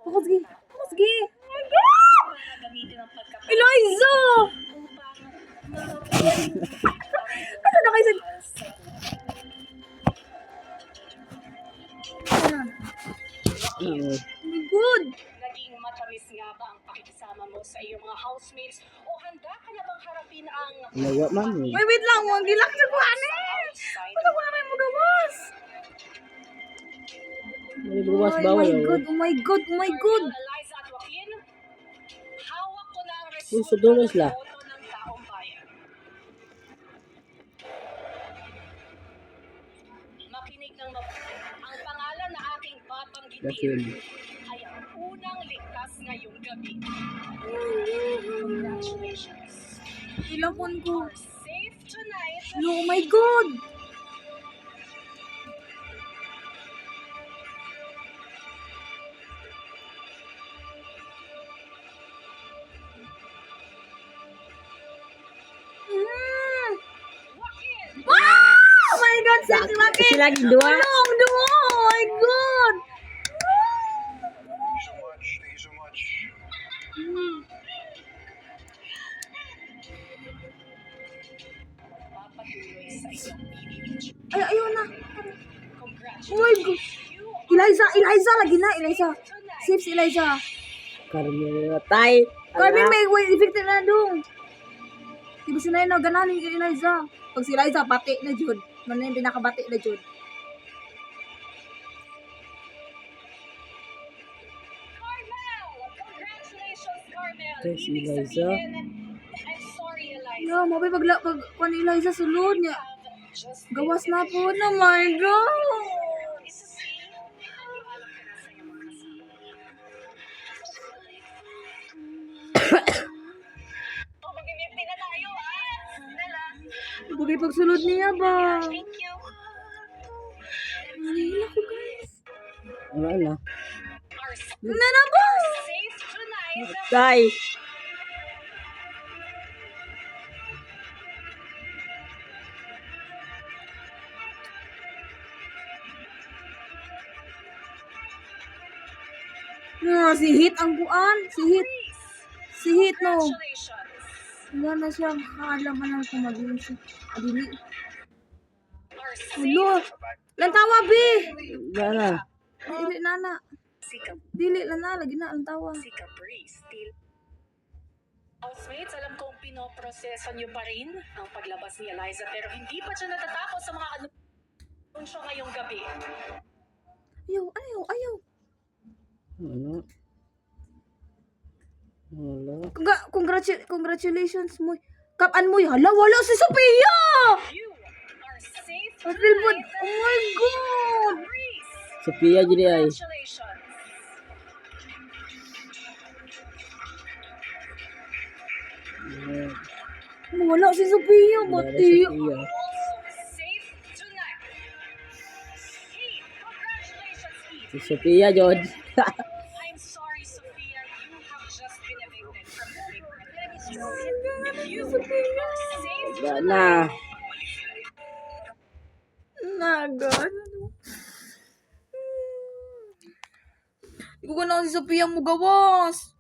Ako, sige. Ako, sige. Oh my God! Eliza! Ano na kayo sa... Oh my God! Naging matamis nga ba ang pakikisama mo sa iyong mga housemates o handa ka na bang harapin ang Lawa man eh. Wait lang. Huwag gilak sa kuhaan eh. Wala ko na rin magawas. May buwas Oh bawal. my God. Oh my God. Oh my God. Eliza at Joaquin? Hawak ko na ang Uy, resulta sa dulos ng la. boto ng taong bayan. Makinig ng ang pangalan na aking batang Joaquin. gitin ay ang unang ligtas ngayong gabi. Congratulations. Ilapon ko. Are safe tonight. Oh my God. Joaquin! Oh my God. Sis Joaquin. Kasi lagi dua. Tulong. Duo. Oh my God. Thank you so much. Thank you so much. Magpapatuloy sa iyong PBBG. Ay, ayun na. Congratulations. Oh my God. Eliza. Eliza. Lagi na. Eliza. Safe si Eliza. Carmela tay. Carmen, may effective na dong. Di ba sinay na gananin kay Eliza? Pag si Eliza, bati na jud. Man yung pinakabati na jud. Carmel! Congratulations, Carmel! Yes, Ibig Eliza. sabihin, I'm sorry, Eliza. Yeah, mabay pag kung Eliza sulod niya. Just Gawas na po na, my God. Isa si, alam ka na sa iyong mga kasama. Pumagimipin na tayo, Nala. Bagay pag sulod niya ba? Thank you. Nahila ko, guys. Wala na. Are Na na ba? safe tonight. Tay. Si Hit ang buan. Si Hit. Si Hit, no. Congratulations. Wala na siyang kaalaman ng kumagin siya. Adili. Are Ulo. safe. Lantawa, be. Wala na. Dili na na. Sika, Dili lang na. Lagi na. Lantawa. sika breeze. Still. Housemates, alam kong pinoproseso niyo pa rin ang paglabas ni Eliza pero hindi pa siya natatapos sa mga anunsyo ngayong gabi. Ayaw, ayaw, ayaw. Ano? Wala. Congratulations mo. Kapan mo. Hala, wala si Sophia. You are safe April po. tonight. Oh my God. Breeze. Sophia jadi ay. Congratulations. Wala si Sophia. Bati. Sophia. Also safe tonight. Heath, congratulations, Heath. Si Sophia George. I'm sorry, Sophia. You have just been evicted from the big room. Let me stress. You are safe Wala tonight. na. Nagan. Hindi ko na si Sophia mo gawas.